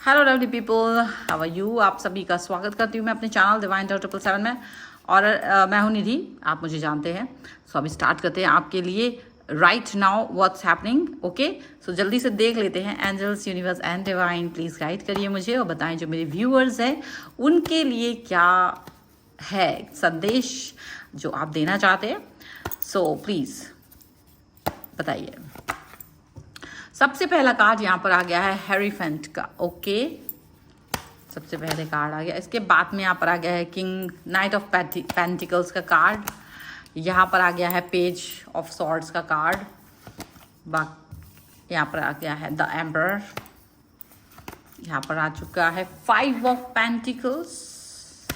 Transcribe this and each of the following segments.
Hello lovely people, how are you. आप सभी का स्वागत करती हूँ मैं अपने चैनल डिवाइन 777 में। और मैं हूँ निधि, आप मुझे जानते हैं। सो अभी स्टार्ट करते हैं आपके लिए right now what's happening. Okay, so जल्दी से देख लेते हैं। Angels, universe and divine, please guide करिए मुझे और बताएं जो मेरे व्यूअर्स हैं उनके लिए क्या है संदेश जो आप देना चाहते हैं। सो प्लीज़ बताइए। सबसे पहला कार्ड यहाँ पर आ गया है हेरीफेंट का। ओके, सबसे पहले कार्ड आ गया। इसके बाद में यहाँ पर आ गया है किंग नाइट ऑफ पेंटिकल्स का कार्ड। यहाँ पर आ गया है पेज ऑफ सॉर्ड्स का कार्ड। यहाँ पर आ गया है द एम्परर। यहाँ पर आ चुका है 5 ऑफ पेंटिकल्स।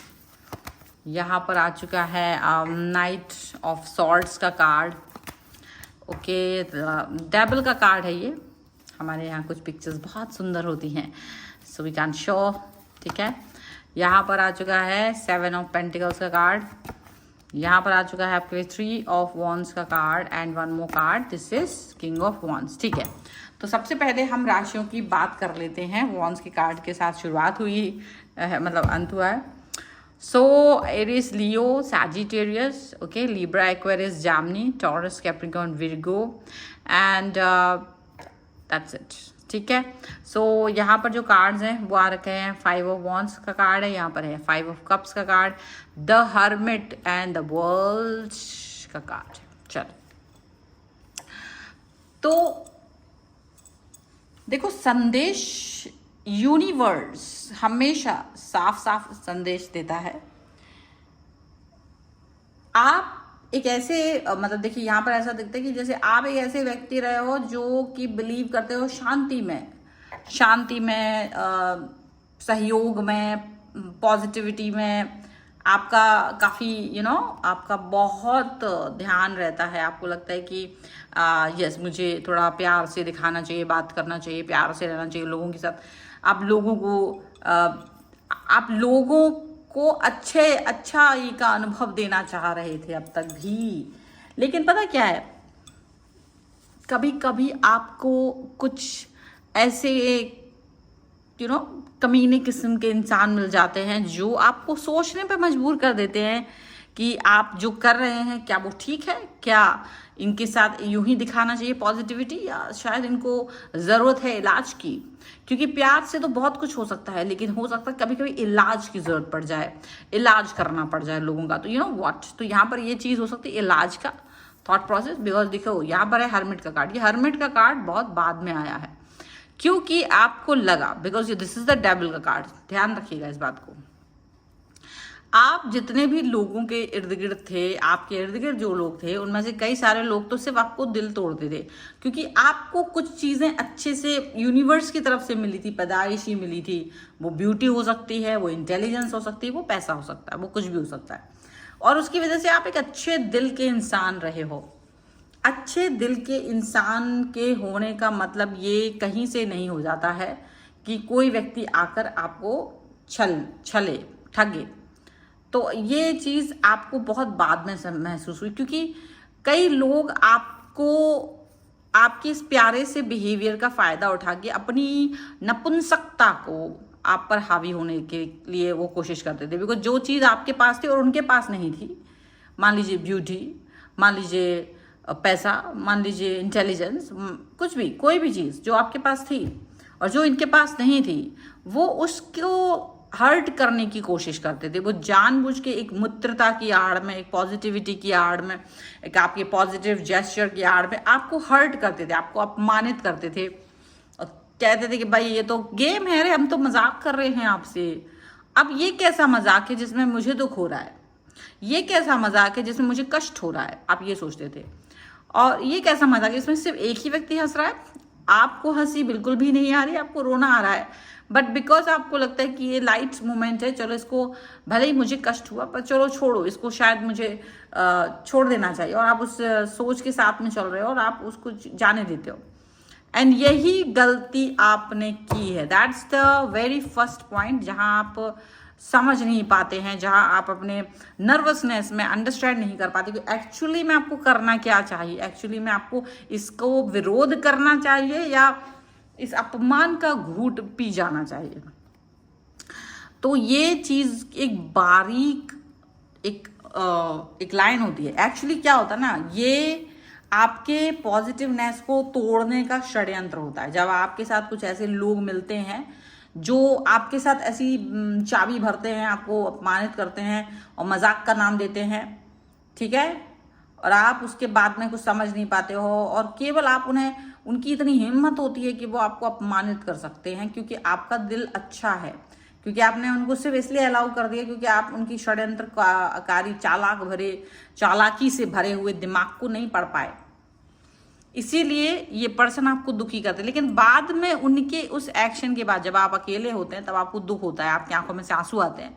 यहाँ पर आ चुका है नाइट ऑफ सॉर्ड्स का कार्ड। ओके, डेबल का कार्ड है ये। हमारे यहाँ कुछ पिक्चर्स बहुत सुंदर होती हैं, सो वी कैन शो। ठीक है, यहाँ पर आ चुका है 7 ऑफ पेंटिकल्स का कार्ड। यहाँ पर आ चुका है आपके लिए 3 ऑफ वॉन्ड्स का card and 1 more card, this is king of wands. ठीक है, तो सबसे पहले हम राशियों की बात कर लेते हैं। वॉन्ड्स के कार्ड के साथ शुरुआत हुई मतलब अंत हुआ है। सो एरिस, लियो, सैजिटेरियस, ओके, लिब्रा, एक्वेरियस, जामनी, taurus, Capricorn, Virgo and that's it. ठीक है, सो यहाँ पर जो कार्ड्स हैं वो आ रखे हैं। 5 ऑफ वॉन्ड्स का कार्ड है, यहाँ पर है 5 ऑफ कप्स का card, the hermit and the world का कार्ड। चलो, तो देखो, संदेश यूनिवर्स हमेशा साफ साफ संदेश देता है। आप एक ऐसे मतलब देखिए, यहाँ पर ऐसा दिखता है कि जैसे आप एक ऐसे व्यक्ति रहे हो जो कि बिलीव करते हो शांति में, सहयोग में, पॉजिटिविटी में। आपका काफ़ी आपका बहुत ध्यान रहता है। आपको लगता है कि यस, मुझे थोड़ा प्यार से दिखाना चाहिए, बात करना चाहिए, प्यार से रहना चाहिए लोगों के साथ। आप लोगों को अच्छाई का अनुभव देना चाह रहे थे अब तक भी। लेकिन पता क्या है, कभी कभी आपको कुछ ऐसे कमीने किस्म के इंसान मिल जाते हैं जो आपको सोचने पर मजबूर कर देते हैं कि आप जो कर रहे हैं क्या वो ठीक है, क्या इनके साथ यूं ही दिखाना चाहिए पॉजिटिविटी, या शायद इनको ज़रूरत है इलाज की। क्योंकि प्यार से तो बहुत कुछ हो सकता है, लेकिन हो सकता है कभी कभी इलाज की ज़रूरत पड़ जाए, इलाज करना पड़ जाए लोगों का। तो व्हाट, तो यहाँ पर ये चीज़ हो सकती है इलाज का थॉट प्रोसेस। बिकॉज देखो, यहाँ पर है हर्मिट का कार्ड। ये हर्मिट का कार्ड बहुत बाद में आया है क्योंकि आपको लगा, because this is the devil का कार्ड। ध्यान रखिएगा इस बात को। आप जितने भी लोगों के इर्द गिर्द थे, आपके इर्द गिर्द जो लोग थे, उनमें से कई सारे लोग तो सिर्फ आपको दिल तोड़ते थे, क्योंकि आपको कुछ चीज़ें अच्छे से यूनिवर्स की तरफ से मिली थी, पैदाइशी मिली थी। वो ब्यूटी हो सकती है, वो इंटेलिजेंस हो सकती है, वो पैसा हो सकता है, वो कुछ भी हो सकता है। और उसकी वजह से आप एक अच्छे दिल के इंसान रहे हो। अच्छे दिल के इंसान के होने का मतलब ये कहीं से नहीं हो जाता है कि कोई व्यक्ति आकर आपको छले ठगे। तो ये चीज़ आपको बहुत बाद में महसूस हुई, क्योंकि कई लोग आपको आपके इस प्यारे से बिहेवियर का फ़ायदा उठा के अपनी नपुंसकता को आप पर हावी होने के लिए वो कोशिश करते थे। बिकॉज जो चीज़ आपके पास थी और उनके पास नहीं थी, मान लीजिए ब्यूटी, मान लीजिए पैसा, मान लीजिए इंटेलिजेंस, कुछ भी, कोई भी चीज़ जो आपके पास थी और जो इनके पास नहीं थी, वो उसको हर्ट करने की कोशिश करते थे। वो जानबूझ के एक मित्रता की आड़ में, एक पॉजिटिविटी की आड़ में, एक आपके पॉजिटिव जेस्चर की आड़ में आपको हर्ट करते थे, आपको अपमानित करते थे और कहते थे कि भाई ये तो गेम है रे, हम तो मजाक कर रहे हैं आपसे। अब ये कैसा मजाक है जिसमें मुझे दुख हो रहा है, ये कैसा मजाक है जिसमें मुझे कष्ट हो रहा है, आप ये सोचते थे। और ये कैसा मजाक है इसमें सिर्फ एक ही व्यक्ति हंस रहा है, आपको हंसी बिल्कुल भी नहीं आ रही, आपको रोना आ रहा है। बट बिकॉज आपको लगता है कि ये लाइट मोमेंट है, चलो इसको, भले ही मुझे कष्ट हुआ पर चलो छोड़ो इसको, शायद मुझे छोड़ देना चाहिए। और आप उस सोच के साथ में चल रहे हो और आप उसको जाने देते हो। एंड यही गलती आपने की है। That's the very first point जहां आप समझ नहीं पाते हैं, जहां आप अपने नर्वसनेस में अंडरस्टैंड नहीं कर पाते कि एक्चुअली में आपको करना क्या चाहिए। एक्चुअली में आपको इसको विरोध करना चाहिए या इस अपमान का घूंट पी जाना चाहिए। तो ये चीज एक बारीक एक लाइन होती है। एक्चुअली क्या होता है ना, ये आपके पॉजिटिवनेस को तोड़ने का षड्यंत्र होता है। जब आपके साथ कुछ ऐसे लोग मिलते हैं जो आपके साथ ऐसी चाबी भरते हैं, आपको अपमानित करते हैं और मजाक का नाम देते हैं, ठीक है, और आप उसके बाद में कुछ समझ नहीं पाते हो, और केवल आप उनकी इतनी हिम्मत होती है कि वो आपको अपमानित कर सकते हैं क्योंकि आपका दिल अच्छा है, क्योंकि आपने उनको सिर्फ इसलिए अलाउ कर दिया क्योंकि आप उनकी षड्यंत्रकारी चालाकी से भरे हुए दिमाग को नहीं पढ़ पाए, इसीलिए ये पर्सन आपको दुखी करते हैं। लेकिन बाद में उनके उस एक्शन के बाद जब आप अकेले होते हैं तब आपको दुख होता है, आपकी आंखों में से आंसू आते हैं,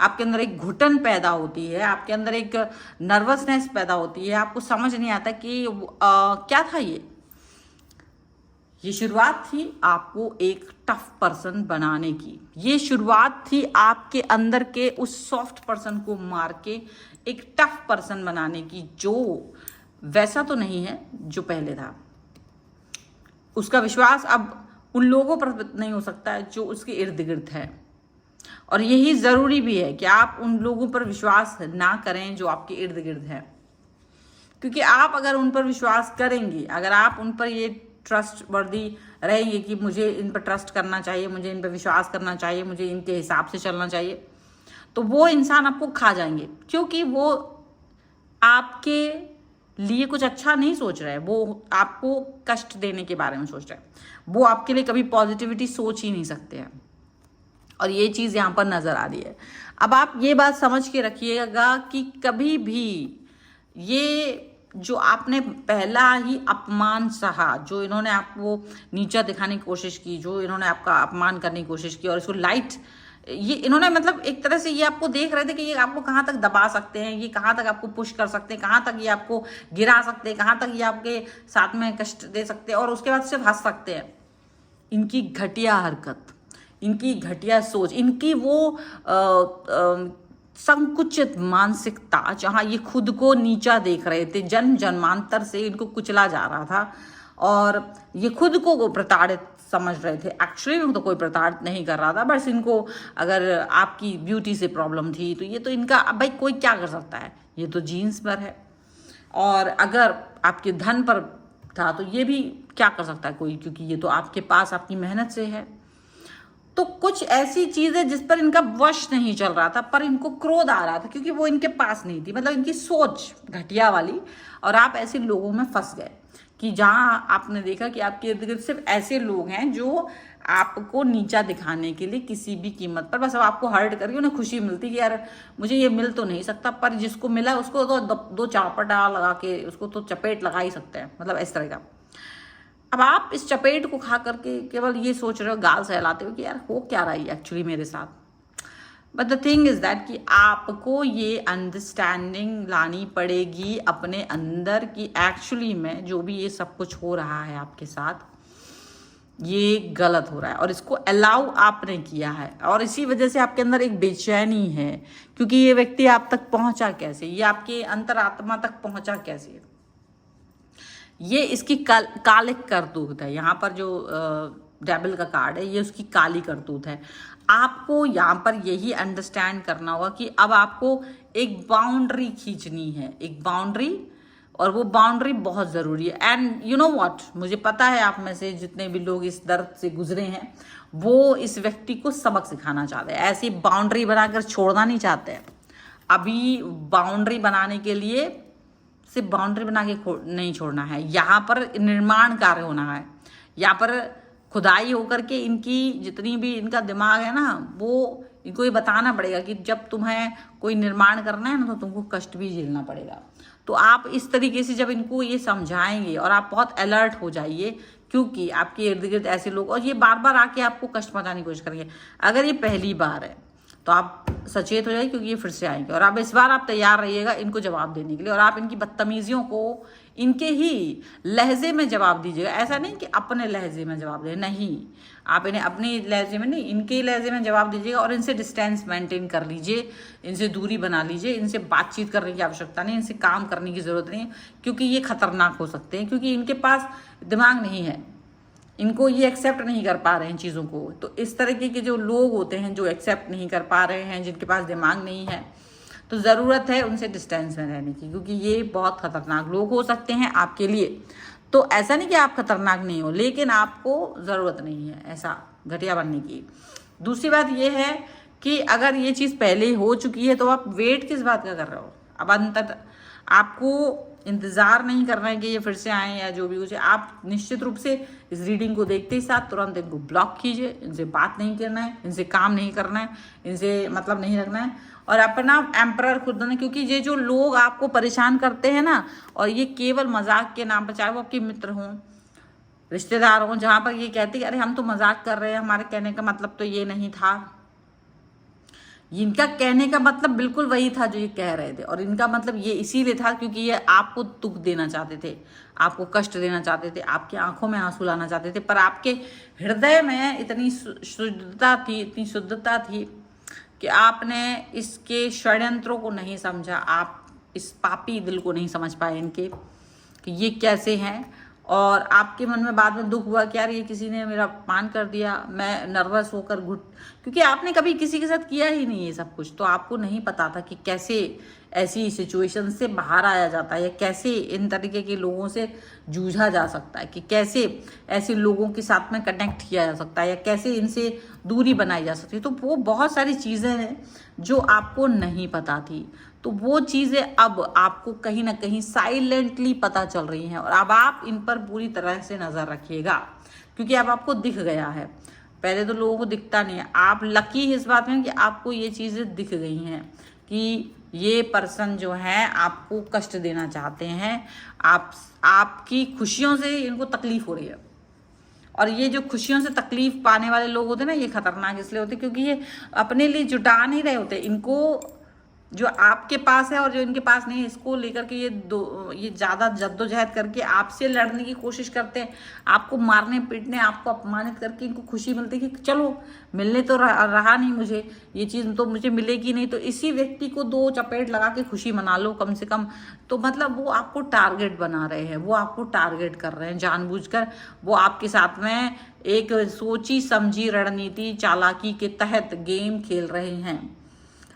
आपके अंदर एक घुटन पैदा होती है, आपके अंदर एक नर्वसनेस पैदा होती है, आपको समझ नहीं आता कि क्या था ये शुरुआत थी आपको एक टफ पर्सन बनाने की। ये शुरुआत थी आपके अंदर के उस सॉफ्ट पर्सन को मार के एक टफ पर्सन बनाने की, जो वैसा तो नहीं है जो पहले था। उसका विश्वास अब उन लोगों पर नहीं हो सकता है जो उसके इर्द गिर्द है, और यही जरूरी भी है कि आप उन लोगों पर विश्वास ना करें जो आपके इर्द गिर्द है, क्योंकि आप अगर उन पर विश्वास करेंगे, अगर आप उन पर ये ट्रस्ट वर्दी रहेंगे कि मुझे इन पर ट्रस्ट करना चाहिए, मुझे इन पर विश्वास करना चाहिए, मुझे इनके हिसाब से चलना चाहिए, तो वो इंसान आपको खा जाएंगे, क्योंकि वो आपके लिए कुछ अच्छा नहीं सोच रहा है, वो आपको कष्ट देने के बारे में सोच रहा है, वो आपके लिए कभी पॉजिटिविटी सोच ही नहीं सकते हैं, और ये चीज़ यहाँ पर नज़र आ रही है। अब आप ये बात समझ के रखिएगा कि कभी भी ये जो आपने पहला ही अपमान सहा, जो इन्होंने आपको नीचा दिखाने की कोशिश की, जो इन्होंने आपका अपमान करने की कोशिश की, और इसको लाइट ये इन्होंने मतलब एक तरह से ये आपको देख रहे थे कि ये आपको कहाँ तक दबा सकते हैं, ये कहाँ तक आपको पुश कर सकते हैं, कहाँ तक ये आपको गिरा सकते हैं, कहाँ तक ये आपके साथ में कष्ट दे सकते हैं, और उसके बाद सिर्फ हंस सकते हैं। इनकी घटिया हरकत, इनकी घटिया सोच, इनकी वो संकुचित मानसिकता, जहाँ ये खुद को नीचा देख रहे थे, जन्म जन्मांतर से इनको कुचला जा रहा था, और ये खुद को प्रताड़ित समझ रहे थे। एक्चुअली में तो कोई प्रताड़ित नहीं कर रहा था, बस इनको अगर आपकी ब्यूटी से प्रॉब्लम थी तो ये तो इनका, अब भाई कोई क्या कर सकता है, ये तो जीन्स पर है, और अगर आपके धन पर था तो ये भी क्या कर सकता है कोई, क्योंकि ये तो आपके पास आपकी मेहनत से है। तो कुछ ऐसी चीज है जिस पर इनका वश नहीं चल रहा था, पर इनको क्रोध आ रहा था क्योंकि वो इनके पास नहीं थी, मतलब इनकी सोच घटिया वाली, और आप ऐसे लोगों में फंस गए कि जहां आपने देखा कि आपके इर्द गिर्द सिर्फ ऐसे लोग हैं जो आपको नीचा दिखाने के लिए किसी भी कीमत पर, बस अब आपको हर्ट करके उन्हें खुशी मिलती कि यार मुझे ये मिल तो नहीं सकता, पर जिसको मिला उसको तो दो चापटा लगा के उसको तो चपेट लगा ही सकते हैं, मतलब इस तरह का। अब आप इस चपेट को खा करके केवल ये सोच रहे हो, गाल सहलाते हो कि यार हो क्या रहा है एक्चुअली मेरे साथ। But the thing is that कि आपको ये अंडरस्टैंडिंग लानी पड़ेगी अपने अंदर कि एक्चुअली में जो भी ये सब कुछ हो रहा है आपके साथ, ये गलत हो रहा है, और इसको अलाउ आपने किया है, और इसी वजह से आपके अंदर एक बेचैनी है, क्योंकि ये व्यक्ति आप तक पहुंचा कैसे, ये आपके अंतरात्मा तक पहुंचा कैसे। ये इसकी कालिक करतूत है। यहाँ पर जो डेविल का कार्ड है, ये उसकी काली करतूत है। आपको यहाँ पर यही अंडरस्टैंड करना होगा कि अब आपको एक बाउंड्री खींचनी है, एक बाउंड्री, और वो बाउंड्री बहुत ज़रूरी है। एंड यू नो व्हाट, मुझे पता है आप में से जितने भी लोग इस दर्द से गुजरे हैं वो इस व्यक्ति को सबक सिखाना चाहते हैं, ऐसी बाउंड्री बनाकर छोड़ना नहीं चाहते हैं। अभी बाउंड्री बनाने के लिए सिर्फ बाउंड्री बना के नहीं छोड़ना है, यहाँ पर निर्माण कार्य होना है, यहाँ पर खुदाई होकर के इनकी जितनी भी इनका दिमाग है ना, वो इनको ये बताना पड़ेगा कि जब तुम्हें कोई निर्माण करना है ना तो तुमको कष्ट भी झेलना पड़ेगा। तो आप इस तरीके से जब इनको ये समझाएंगे, और आप बहुत अलर्ट हो जाइए, क्योंकि आपके इर्द गिर्द ऐसे लोग, और ये बार बार आके आपको कष्ट पहुंचाने की कोशिश करेंगे। अगर ये पहली बार है तो आप सचेत हो जाइए, क्योंकि ये फिर से आएंगे, और अब इस बार आप तैयार रहिएगा इनको जवाब देने के लिए, और आप इनकी बदतमीजियों को इनके ही लहजे में जवाब दीजिएगा। ऐसा नहीं कि अपने लहजे में जवाब दें, नहीं, आप इन्हें अपने लहजे में नहीं, इनके लहजे में जवाब दीजिएगा, और इनसे डिस्टेंस मेंटेन कर लीजिए, इनसे दूरी बना लीजिए, इनसे बातचीत करने की आवश्यकता नहीं, इनसे काम करने की ज़रूरत नहीं है, क्योंकि ये खतरनाक हो सकते हैं, क्योंकि इनके पास दिमाग नहीं है, इनको ये एक्सेप्ट नहीं कर पा रहे हैं चीज़ों को। तो इस तरीके के जो लोग होते हैं जो एक्सेप्ट नहीं कर पा रहे हैं, जिनके पास दिमाग नहीं है, तो ज़रूरत है उनसे डिस्टेंस में रहने की, क्योंकि ये बहुत खतरनाक लोग हो सकते हैं आपके लिए। तो ऐसा नहीं कि आप खतरनाक नहीं हो, लेकिन आपको ज़रूरत नहीं है ऐसा घटिया बनने की। दूसरी बात ये है कि अगर ये चीज़ पहले हो चुकी है तो आप वेट किस बात का कर रहे हो। अब अंततः आपको इंतज़ार नहीं करना है कि ये फिर से आए या जो भी कुछ है। आप निश्चित रूप से इस रीडिंग को देखते ही साथ तुरंत इनको ब्लॉक कीजिए। इनसे बात नहीं करना है, इनसे काम नहीं करना है, इनसे मतलब नहीं रखना है, और अपना एम्परर खुद देना। क्योंकि ये जो लोग आपको परेशान करते हैं ना, और ये केवल मजाक के नाम पर, चाहे वो आपके मित्र हों, रिश्तेदार हों, जहाँ पर ये कहते हैं अरे हम तो मजाक कर रहे हैं, हमारे कहने का मतलब तो ये नहीं था। इनका कहने का मतलब बिल्कुल वही था जो ये कह रहे थे, और इनका मतलब ये इसीलिए था क्योंकि ये आपको दुख देना चाहते थे, आपको कष्ट देना चाहते थे, आपकी आंखों में आंसू लाना चाहते थे। पर आपके हृदय में इतनी शुद्धता थी कि आपने इसके षड्यंत्रों को नहीं समझा। आप इस पापी दिल को नहीं समझ पाए इनके कि ये कैसे हैं, और आपके मन में बाद में दुख हुआ कि यार ये किसी ने मेरा अपमान कर दिया, मैं नर्वस होकर क्योंकि आपने कभी किसी के साथ किया ही नहीं ये सब कुछ, तो आपको नहीं पता था कि कैसे ऐसी सिचुएशन से बाहर आया जाता है, या कैसे इन तरीके के लोगों से जूझा जा सकता है, कि कैसे ऐसे लोगों के साथ में कनेक्ट किया जा सकता है, या कैसे इनसे दूरी बनाई जा सकती है। तो वो बहुत सारी चीज़ें हैं जो आपको नहीं पता थी, तो वो चीज़ें अब आपको कहीं ना कहीं साइलेंटली पता चल रही हैं, और अब आप इन पर पूरी तरह से नज़र रखिएगा, क्योंकि अब आपको दिख गया है। पहले तो लोगों को दिखता नहीं है। आप लकी इस बात में कि आपको ये चीज़ें दिख गई हैं कि ये पर्सन जो है आपको कष्ट देना चाहते हैं, आपकी खुशियों से इनको तकलीफ हो रही है। और ये जो खुशियों से तकलीफ पाने वाले लोग होते हैं ना, ये खतरनाक इसलिए होते क्योंकि ये अपने लिए जुटा नहीं रहे होते। इनको जो आपके पास है और जो इनके पास नहीं है, इसको लेकर के ये ज़्यादा जद्दोजहद करके आपसे लड़ने की कोशिश करते हैं, आपको मारने पीटने, आपको अपमानित करके इनको खुशी मिलती है कि चलो मिलने तो रहा नहीं मुझे, ये चीज़ तो मुझे मिलेगी नहीं, तो इसी व्यक्ति को दो चपेट लगा के खुशी मना लो कम से कम। तो मतलब वो आपको टारगेट बना रहे हैं, वो आपको टारगेट कर रहे हैं जानबूझकर। वो आपके साथ में एक सोची समझी रणनीति चालाकी के तहत गेम खेल रहे हैं।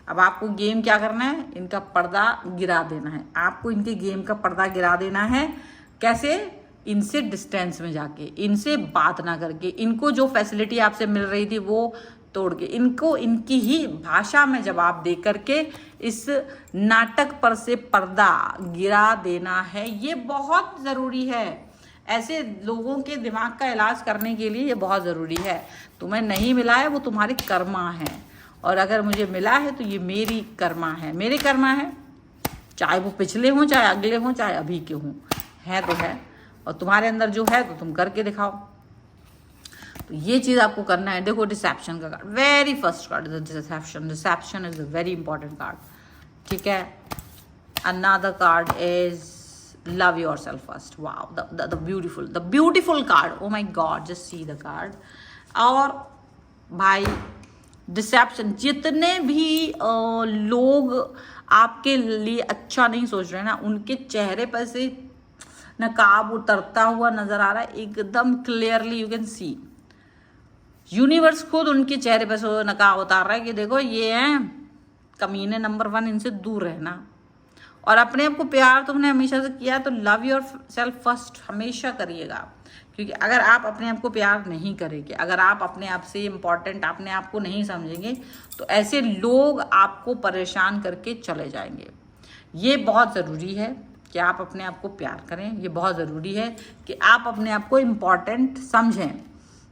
अब आपको गेम क्या करना है, इनका पर्दा गिरा देना है। आपको इनके गेम का पर्दा गिरा देना है। कैसे? इनसे डिस्टेंस में जाके, इनसे बात ना करके, इनको जो फैसिलिटी आपसे मिल रही थी वो तोड़ के, इनको इनकी ही भाषा में जवाब दे करके इस नाटक पर से पर्दा गिरा देना है। ये बहुत ज़रूरी है। ऐसे लोगों के दिमाग का इलाज करने के लिए ये बहुत ज़रूरी है। तुम्हें नहीं मिला है वो तुम्हारी कर्मा है, और अगर मुझे मिला है तो ये मेरी कर्मा है, मेरे कर्मा है, चाहे वो पिछले हों, चाहे अगले हों, चाहे अभी के हों, है तो है। और तुम्हारे अंदर जो है तो तुम करके दिखाओ। तो ये चीज़ आपको करना है। देखो डिसेप्शन का card, very first card is deception. Deception is a very important card, ठीक है। Another card is love yourself first. Wow, the beautiful card. Oh my god, just see the card. और भाई dissipation, जितने भी लोग आपके लिए अच्छा नहीं सोच रहे हैं ना, उनके चेहरे पर से नकाब उतरता हुआ नजर आ रहा है एकदम clearly. You can see, universe खुद उनके चेहरे पर से नकाब उतार रहा है कि देखो ये हैं कमीने नंबर 1, इनसे दूर रहना। और अपने आप को प्यार तुमने हमेशा से किया, तो लव योर सेल्फ फर्स्ट हमेशा करिएगा। क्योंकि अगर आप अपने आप को प्यार नहीं करेंगे, अगर आप अपने आप से इम्पॉर्टेंट अपने आप को नहीं समझेंगे, तो ऐसे लोग आपको परेशान करके चले जाएंगे। ये बहुत ज़रूरी है कि आप अपने आप को प्यार करें। ये बहुत ज़रूरी है कि आप अपने आप को इम्पॉर्टेंट समझें।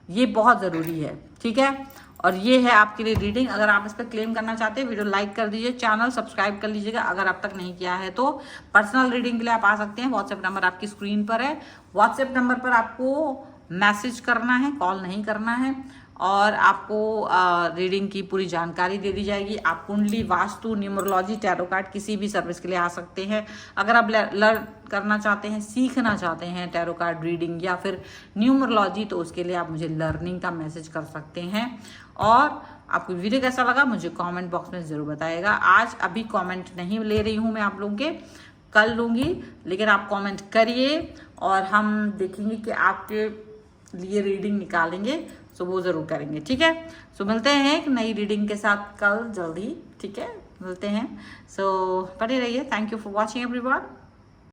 ये बहुत ज़रूरी है, ठीक है। और ये है आपके लिए रीडिंग। अगर आप इस पर क्लेम करना चाहते हैं, वीडियो लाइक कर दीजिए, चैनल सब्सक्राइब कर लीजिएगा अगर आप तक नहीं किया है तो। पर्सनल रीडिंग के लिए आप आ सकते हैं। व्हाट्सएप नंबर आपकी स्क्रीन पर है। व्हाट्सएप नंबर पर आपको मैसेज करना है, कॉल नहीं करना है, और आपको रीडिंग की पूरी जानकारी दे दी जाएगी। आप कुंडली, वास्तु, न्यूमरोलॉजी, टैरो कार्ड किसी भी सर्विस के लिए आ सकते हैं। अगर आप लर्न करना चाहते हैं, सीखना चाहते हैं टैरो कार्ड रीडिंग या फिर न्यूमरोलॉजी, तो उसके लिए आप मुझे लर्निंग का मैसेज कर सकते हैं। और आपको वीडियो कैसा लगा मुझे कमेंट बॉक्स में ज़रूर बताइएगा। आज अभी कमेंट नहीं ले रही हूँ मैं आप लोगों के, कल लूँगी, लेकिन आप कमेंट करिए और हम देखेंगे कि आपके लिए रीडिंग निकालेंगे, सो वो ज़रूर करेंगे, ठीक है। सो मिलते हैं एक नई रीडिंग के साथ कल जल्दी, ठीक है, मिलते हैं। सो पढ़े रहिए। Thank you for watching everyone.